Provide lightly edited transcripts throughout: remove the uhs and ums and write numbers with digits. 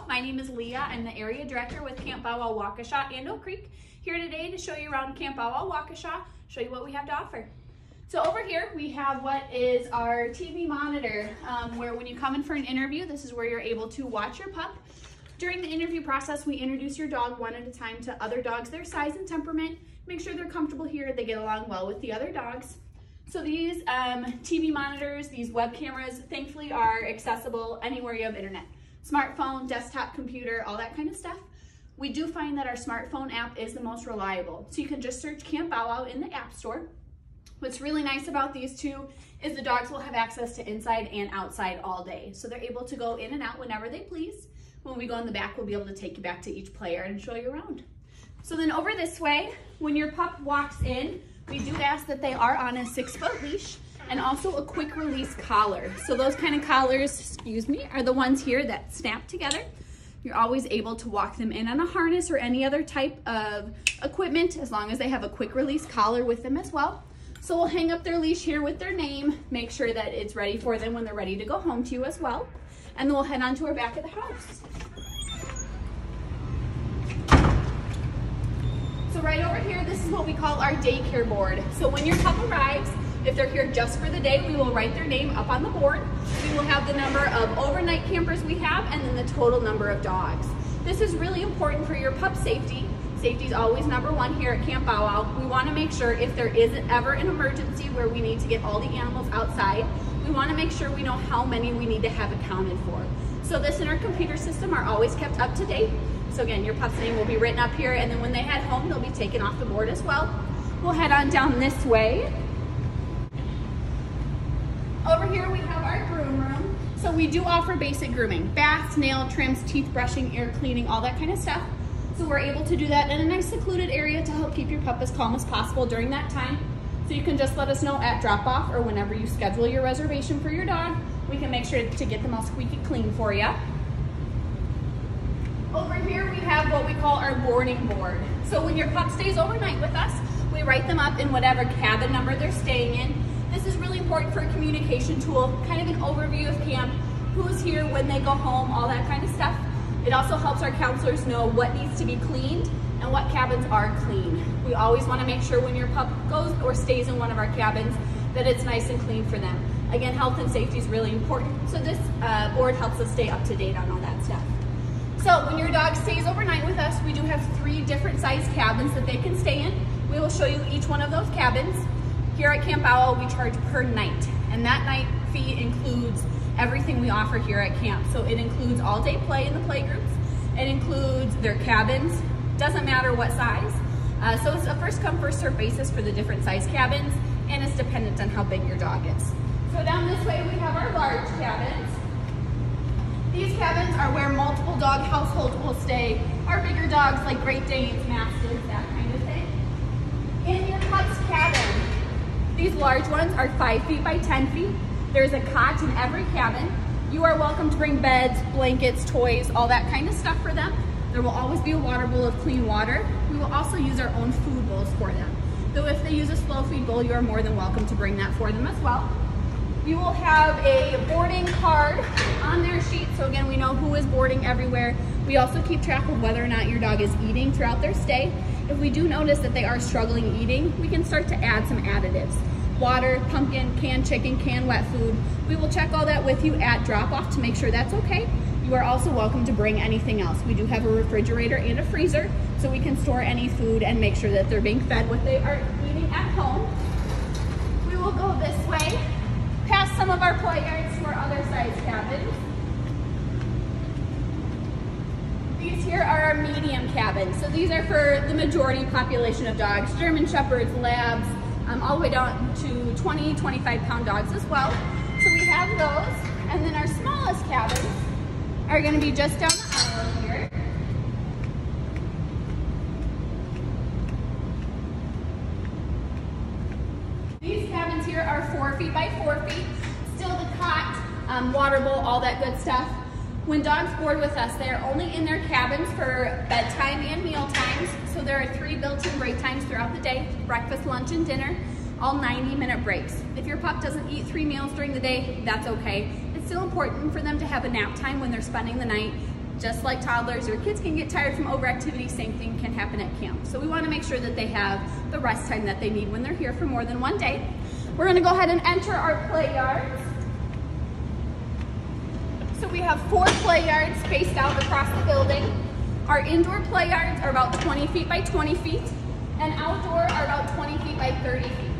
Hello, my name is Leah. I'm the area director with Camp Bow Wow Waukesha and Oak Creek. Here today to show you around Camp Bow Wow Waukesha, show you what we have to offer. So over here we have what is our TV monitor, where when you come in for an interview, this is where you're able to watch your pup. During the interview process, we introduce your dog one at a time to other dogs their size and temperament, make sure they're comfortable here, they get along well with the other dogs. So these TV monitors, these web cameras, thankfully are accessible anywhere you have internet. Smartphone, desktop computer, all that kind of stuff. We do find that our smartphone app is the most reliable. So you can just search Camp Bow Wow in the App Store. What's really nice about these two is the dogs will have access to inside and outside all day. So they're able to go in and out whenever they please. When we go in the back, we'll be able to take you back to each player and show you around. So then over this way, when your pup walks in, we do ask that they are on a 6-foot leash and also a quick release collar. So those kind of collars, are the ones here that snap together. You're always able to walk them in on a harness or any other type of equipment as long as they have a quick release collar with them as well. So we'll hang up their leash here with their name, make sure that it's ready for them when they're ready to go home to you as well. And then we'll head on to our back of the house. So right over here, this is what we call our daycare board. So when your pup arrives, if they're here just for the day, we will write their name up on the board. We will have the number of overnight campers we have and then the total number of dogs. This is really important for your pup safety. Safety is always number one here at Camp Bow Wow. We want to make sure if there is ever an emergency where we need to get all the animals outside, we want to make sure we know how many we need to have accounted for. So this in our computer system are always kept up to date. So again, your pup's name will be written up here, and then when they head home, they'll be taken off the board as well. We'll head on down this way. Over here we have our groom room. So we do offer basic grooming, baths, nail trims, teeth brushing, ear cleaning, all that kind of stuff. So we're able to do that in a nice secluded area to help keep your pup as calm as possible during that time. So you can just let us know at drop off or whenever you schedule your reservation for your dog. We can make sure to get them all squeaky clean for you. Over here we have what we call our boarding board. So when your pup stays overnight with us, we write them up in whatever cabin number they're staying in. This is really important for a communication tool, kind of an overview of camp, who's here, when they go home, all that kind of stuff. It also helps our counselors know what needs to be cleaned and what cabins are clean. We always want to make sure when your pup goes or stays in one of our cabins that it's nice and clean for them. Again, health and safety is really important, so this board helps us stay up to date on all that stuff. So when your dog stays overnight with us, we do have 3 different size cabins that they can stay in. We will show you each one of those cabins. Here at Camp Bow Wow, we charge per night, and that night fee includes everything we offer here at camp. So it includes all day play in the play groups. It includes their cabins, doesn't matter what size. So it's a first come, first served basis for the different size cabins, and it's dependent on how big your dog is. So down this way, we have our large cabins. These cabins are where multiple dog households will stay. Our bigger dogs like Great Danes, Mastiffs, that kind of thing. In your pup's cabin, these large ones are 5 feet by 10 feet. There's a cot in every cabin. You are welcome to bring beds, blankets, toys, all that kind of stuff for them. There will always be a water bowl of clean water. We will also use our own food bowls for them. Though if they use a slow feed bowl, you are more than welcome to bring that for them as well. You will have a boarding card on their sheet. So again, we know who is boarding everywhere. We also keep track of whether or not your dog is eating throughout their stay. If we do notice that they are struggling eating, we can start to add some additives. Water, pumpkin, canned chicken, canned wet food. We will check all that with you at drop off to make sure that's okay. You are also welcome to bring anything else. We do have a refrigerator and a freezer, so we can store any food and make sure that they're being fed what they are eating at home. We will go this way, past some of our play yards to our other size cabins. These here are our medium cabins. So these are for the majority population of dogs, German Shepherds, Labs, all the way down to 20, 25-pound dogs as well. So we have those. And then our smallest cabins are going to be just down the aisle here. These cabins here are 4 feet by 4 feet. Still the cot, water bowl, all that good stuff. When dogs board with us, they are only in their cabins for bedtime and meal times. So there are 3 built-in break times throughout the day, breakfast, lunch, and dinner, all 90-minute breaks. If your pup doesn't eat 3 meals during the day, that's okay. It's still important for them to have a nap time when they're spending the night Just like toddlers or kids can get tired from overactivity, same thing can happen at camp. So we want to make sure that they have the rest time that they need when they're here for more than one day. We're going to go ahead and enter our play yards. So we have 4 play yards spaced out across the building. Our indoor play yards are about 20 feet by 20 feet, and outdoor are about 20 feet by 30 feet.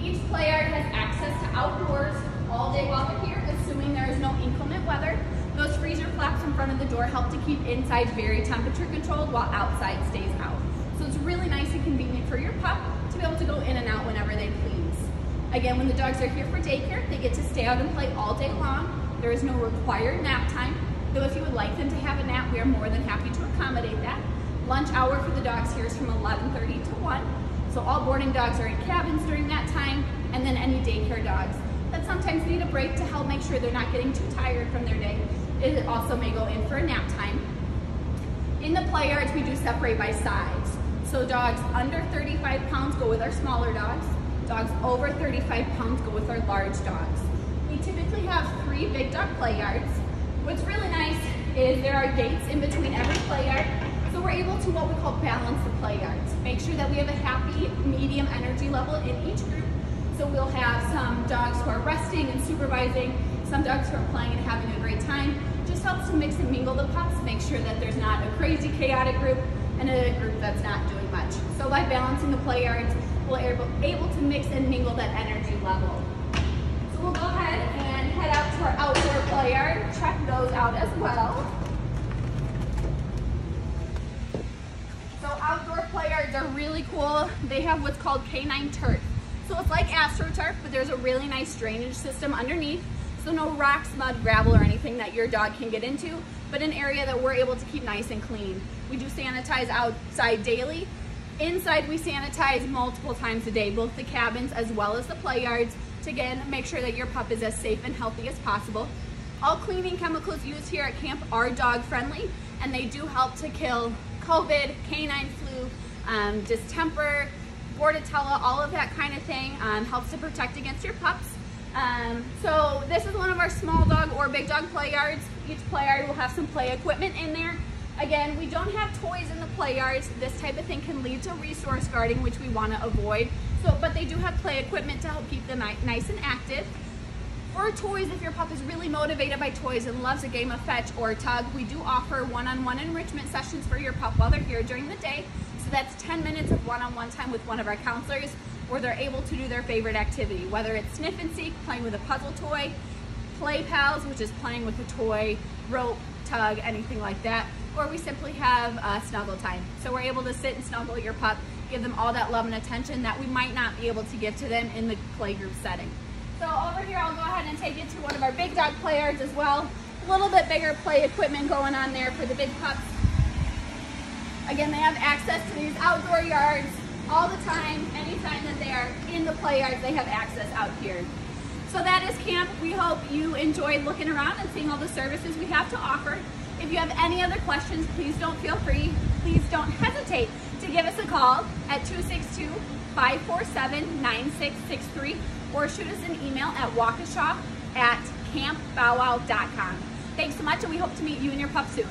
Each play yard has access to outdoors all day while they're here, assuming there is no inclement weather. Those freezer flaps in front of the door help to keep inside very temperature controlled while outside stays out. So it's really nice and convenient for your pup to be able to go in and out whenever they please. Again, when the dogs are here for daycare, they get to stay out and play all day long. There is no required nap time, though if you would like them to have a nap, we are more than happy to accommodate that. Lunch hour for the dogs here is from 11:30 to 1. So all boarding dogs are in cabins during that time, and then any daycare dogs that sometimes need a break to help make sure they're not getting too tired from their day, it also may go in for a nap time. In the play yards, we do separate by size. So dogs under 35 pounds go with our smaller dogs. Dogs over 35 pounds go with our large dogs. We typically have 3 big dog play yards. What's really nice is there are gates in between every play yard, so we're able to what we call balance the play yards. Make sure that we have a happy, medium energy level in each group. So we'll have some dogs who are resting and supervising, some dogs who are playing and having a great time. Just helps to mix and mingle the pups, make sure that there's not a crazy, chaotic group and a group that's not doing much. So by balancing the play yards, we're able to mix and mingle that energy level. So we'll go ahead and head out to our outdoor play yard, check those out as well. So outdoor play yards are really cool. They have what's called canine turf. So it's like AstroTurf, but there's a really nice drainage system underneath. So no rocks, mud, gravel, or anything that your dog can get into, but an area that we're able to keep nice and clean. We do sanitize outside daily. Inside we sanitize multiple times a day, both the cabins as well as the play yards, to again make sure that your pup is as safe and healthy as possible. All cleaning chemicals used here at camp are dog friendly, and they do help to kill COVID, canine flu, distemper, bordetella, all of that kind of thing. Helps to protect against your pups. So this is one of our small dog or big dog play yards. Each play yard will have some play equipment in there. Again, we don't have toys in the play yards. This type of thing can lead to resource guarding, which we want to avoid. But they do have play equipment to help keep them nice and active. For toys, if your pup is really motivated by toys and loves a game of fetch or tug, we do offer one-on-one enrichment sessions for your pup while they're here during the day. So that's 10 minutes of one-on-one time with one of our counselors, where they're able to do their favorite activity, whether it's sniff and seek, playing with a puzzle toy, play pals, which is playing with a toy, rope, tug, anything like that, or we simply have snuggle time. So we're able to sit and snuggle your pup, give them all that love and attention that we might not be able to give to them in the play group setting. So over here, I'll go ahead and take you to one of our big dog play yards as well. A little bit bigger play equipment going on there for the big pups. Again, they have access to these outdoor yards all the time. Anytime that they are in the play yards, they have access out here. So that is camp. We hope you enjoyed looking around and seeing all the services we have to offer. If you have any other questions, please don't hesitate to give us a call at 262-547-9663 or shoot us an email at waukesha@campbowwow.com. Thanks so much, and we hope to meet you and your pup soon.